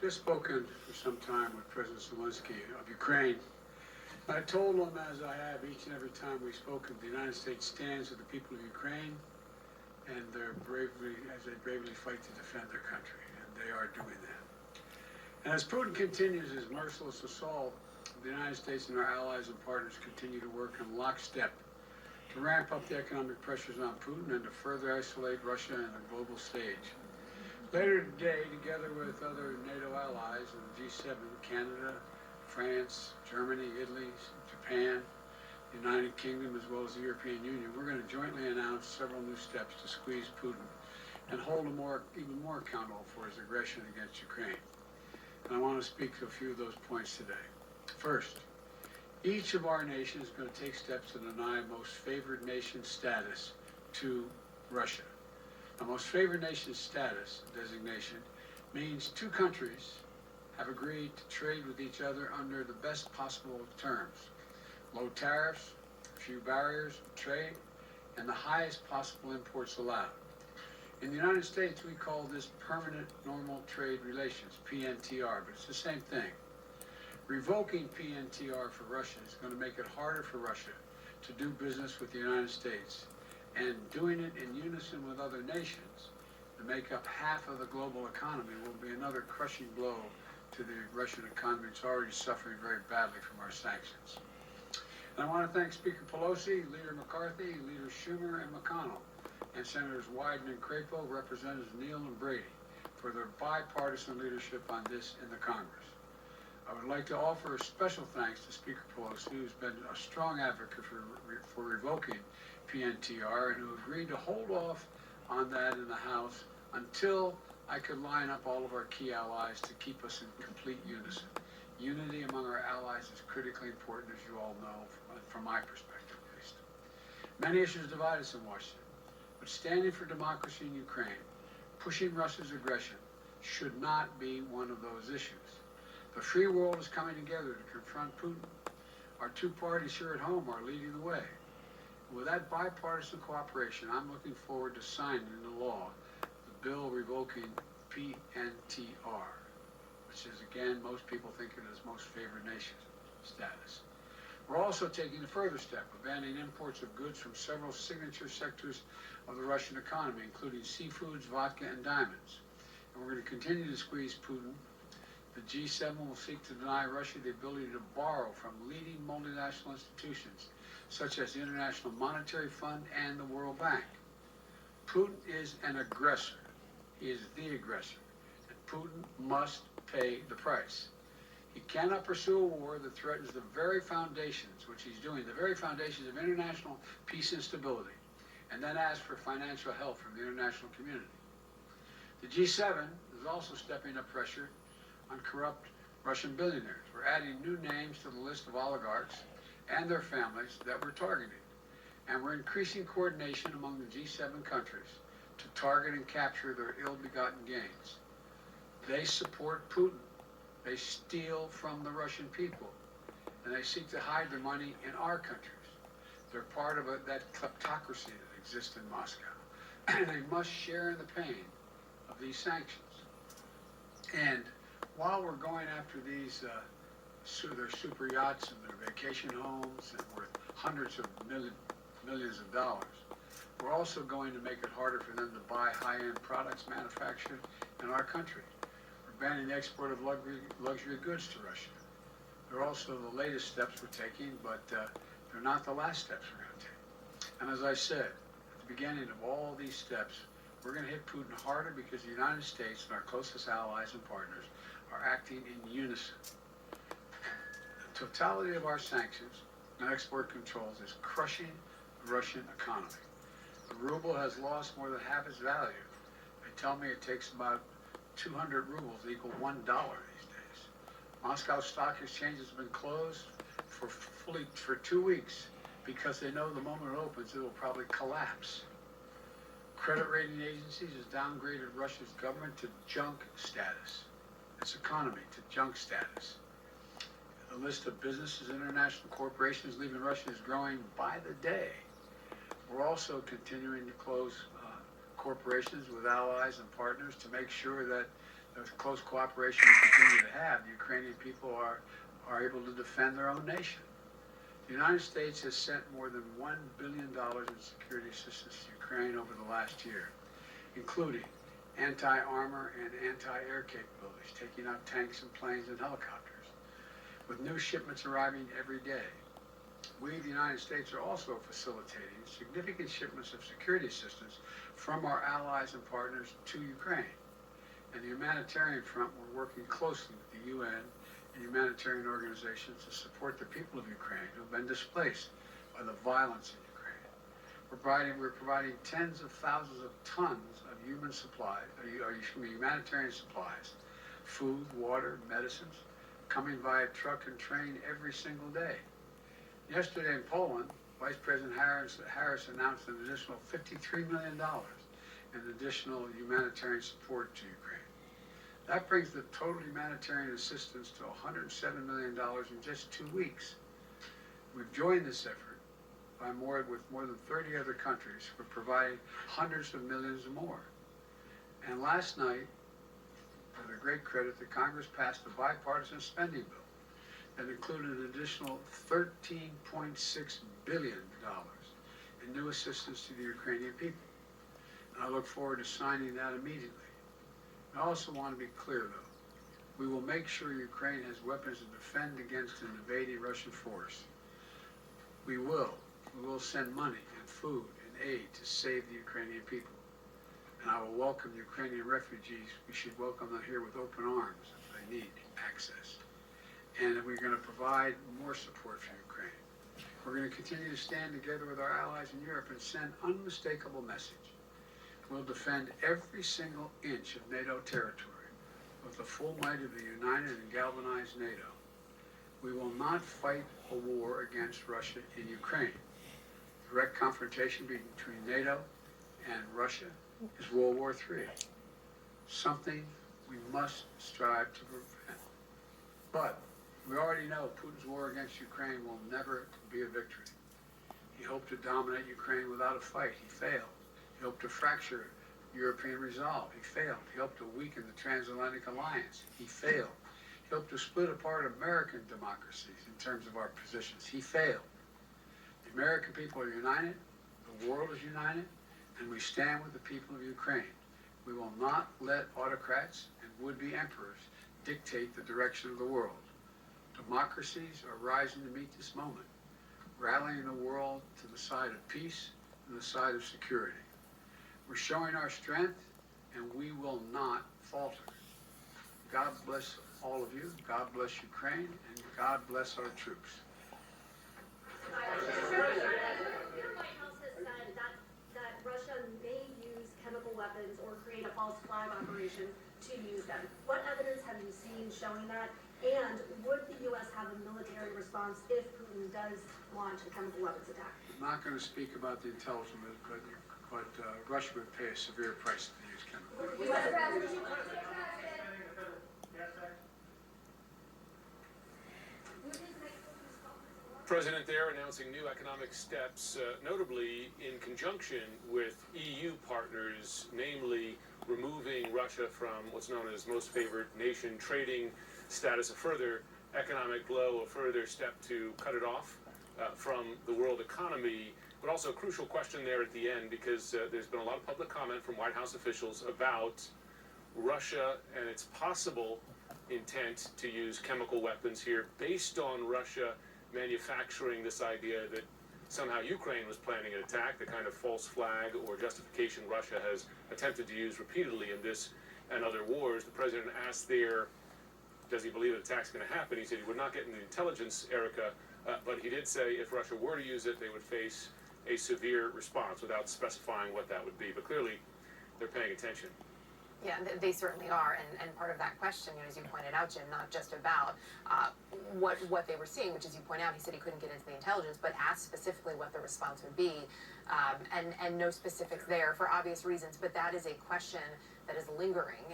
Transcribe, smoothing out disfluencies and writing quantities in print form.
just spoken for some time with President Zelensky of Ukraine. I told him, as I have each and every time we've spoken, the United States stands with the people of Ukraine and their bravery as they bravely fight to defend their country, and they are doing that. And as Putin continues his merciless assault, the United States and our allies and partners continue to work in lockstep to ramp up the economic pressures on Putin and to further isolate Russia on the global stage. Later today, together with other NATO allies of the G7, Canada, France, Germany, Italy, Japan, the United Kingdom, as well as the European Union, we're going to jointly announce several new steps to squeeze Putin and hold him even more accountable for his aggression against Ukraine. And I want to speak to a few of those points today. First, each of our nations is going to take steps to deny most favored nation status to Russia. The most favored nation status designation means two countries have agreed to trade with each other under the best possible terms. Low tariffs, few barriers of trade, and the highest possible imports allowed. In the United States, we call this permanent normal trade relations, PNTR, but it's the same thing. Revoking PNTR for Russia is going to make it harder for Russia to do business with the United States, and doing it in unison with other nations to make up half of the global economy will be another crushing blow to the Russian economy. It's already suffering very badly from our sanctions. And I want to thank Speaker Pelosi, Leader McCarthy, Leader Schumer and McConnell, and Senators Wyden and Crapo, Representatives Neal and Brady for their bipartisan leadership on this in the Congress. I would like to offer a special thanks to Speaker Pelosi, who's been a strong advocate for revoking PNTR and who agreed to hold off on that in the House until I could line up all of our key allies to keep us in complete unison. Unity among our allies is critically important, as you all know, from my perspective at least. Many issues divide us in Washington, but standing for democracy in Ukraine, pushing Russia's aggression, should not be one of those issues. The free world is coming together to confront Putin. Our two parties here at home are leading the way. With that bipartisan cooperation, I'm looking forward to signing into law the bill revoking PNTR, which is, again, most people think of it as most favored nation status. We're also taking a further step of banning imports of goods from several signature sectors of the Russian economy, including seafoods, vodka, and diamonds. And we're going to continue to squeeze Putin. The G7 will seek to deny Russia the ability to borrow from leading multinational institutions, such as the International Monetary Fund and the World Bank. Putin is an aggressor. He is the aggressor. And Putin must pay the price. He cannot pursue a war that threatens the very foundations, which he's doing, the very foundations of international peace and stability, and then ask for financial help from the international community. The G7 is also stepping up pressure on corrupt Russian billionaires. We're adding new names to the list of oligarchs and their families that we're targeting. And we're increasing coordination among the G7 countries to target and capture their ill-begotten gains. They support Putin. They steal from the Russian people. And they seek to hide their money in our countries. They're part of that kleptocracy that exists in Moscow. And they must share in the pain of these sanctions. And while we're going after these their super yachts and their vacation homes and worth hundreds of millions of dollars, we're also going to make it harder for them to buy high-end products manufactured in our country. We're banning the export of luxury goods to Russia. They're also the latest steps we're taking, but they're not the last steps we're going to take. And as I said at the beginning of all these steps, we're going to hit Putin harder because the United States and our closest allies and partners are acting in unison. The totality of our sanctions and export controls is crushing the Russian economy. The ruble has lost more than half its value. They tell me it takes about 200 rubles to equal $1 these days. Moscow Stock Exchange has been closed for 2 weeks because they know the moment it opens, it will probably collapse. Credit rating agencies has downgraded Russia's government to junk status, its economy to junk status. The list of businesses and international corporations leaving Russia is growing by the day. We're also continuing to close corporations with allies and partners to make sure that the close cooperation we continue to have, the Ukrainian people are able to defend their own nation. The United States has sent more than $1 billion in security assistance to Ukraine over the last year, including anti-armor and anti-air capabilities, taking out tanks and planes and helicopters, with new shipments arriving every day. We, the United States, are also facilitating significant shipments of security assistance from our allies and partners to Ukraine. And the humanitarian front, we're working closely with the UN and humanitarian organizations to support the people of Ukraine who have been displaced by the violence in Ukraine. We're providing tens of thousands of tons of humanitarian supplies, food, water, medicines, coming via truck and train every single day. Yesterday in Poland, Vice President Harris announced an additional $53 million in additional humanitarian support to Ukraine. That brings the total humanitarian assistance to $107 million in just 2 weeks. We've joined this effort with more than 30 other countries. We're providing hundreds of millions more. And last night, for their great credit, the Congress passed a bipartisan spending bill that included an additional $13.6 billion in new assistance to the Ukrainian people. And I look forward to signing that immediately. I also want to be clear, though. We will make sure Ukraine has weapons to defend against an invading Russian force. We will send money and food and aid to save the Ukrainian people. And I will welcome Ukrainian refugees. We should welcome them here with open arms if they need access. And we're going to provide more support for Ukraine. We're going to continue to stand together with our allies in Europe and send unmistakable message. We'll defend every single inch of NATO territory with the full might of the united and galvanized NATO. We will not fight a war against Russia in Ukraine. Direct confrontation between NATO and Russia is World War III, something we must strive to prevent. But we already know Putin's war against Ukraine will never be a victory. He hoped to dominate Ukraine without a fight. He failed. He hoped to fracture European resolve. He failed. He hoped to weaken the transatlantic alliance. He failed. He hoped to split apart American democracies in terms of our positions. He failed. The American people are united. The world is united. And we stand with the people of Ukraine. We will not let autocrats and would-be emperors dictate the direction of the world. Democracies are rising to meet this moment, rallying the world to the side of peace and the side of security. We're showing our strength, and we will not falter. God bless all of you. God bless Ukraine, and God bless our troops. The White House has said that Russia may use chemical weapons or create a false flag operation to use them. What evidence have you seen showing that? And would the U.S. have a military response if Putin does launch a chemical weapons attack? I'm not going to speak about the intelligence, but Russia would pay a severe price to use chemical weapons. President there announcing new economic steps, notably in conjunction with EU partners, namely removing Russia from what's known as most favored nation trading status, a further economic blow, a further step to cut it off from the world economy. But also a crucial question there at the end, because there's been a lot of public comment from White House officials about Russia and its possible intent to use chemical weapons here, based on Russia manufacturing this idea that somehow Ukraine was planning an attack, the kind of false flag or justification Russia has attempted to use repeatedly in this and other wars. The president asked there, does he believe an attack's going to happen? He said he would not get into the intelligence, Erica, but he did say if Russia were to use it, they would face a severe response without specifying what that would be. But clearly, they're paying attention. Yeah, they certainly are, and part of that question, as you pointed out, Jim, not just about what they were seeing, which, as you point out, he said he couldn't get into the intelligence, but asked specifically what the response would be, and no specifics there for obvious reasons. But that is a question that is lingering.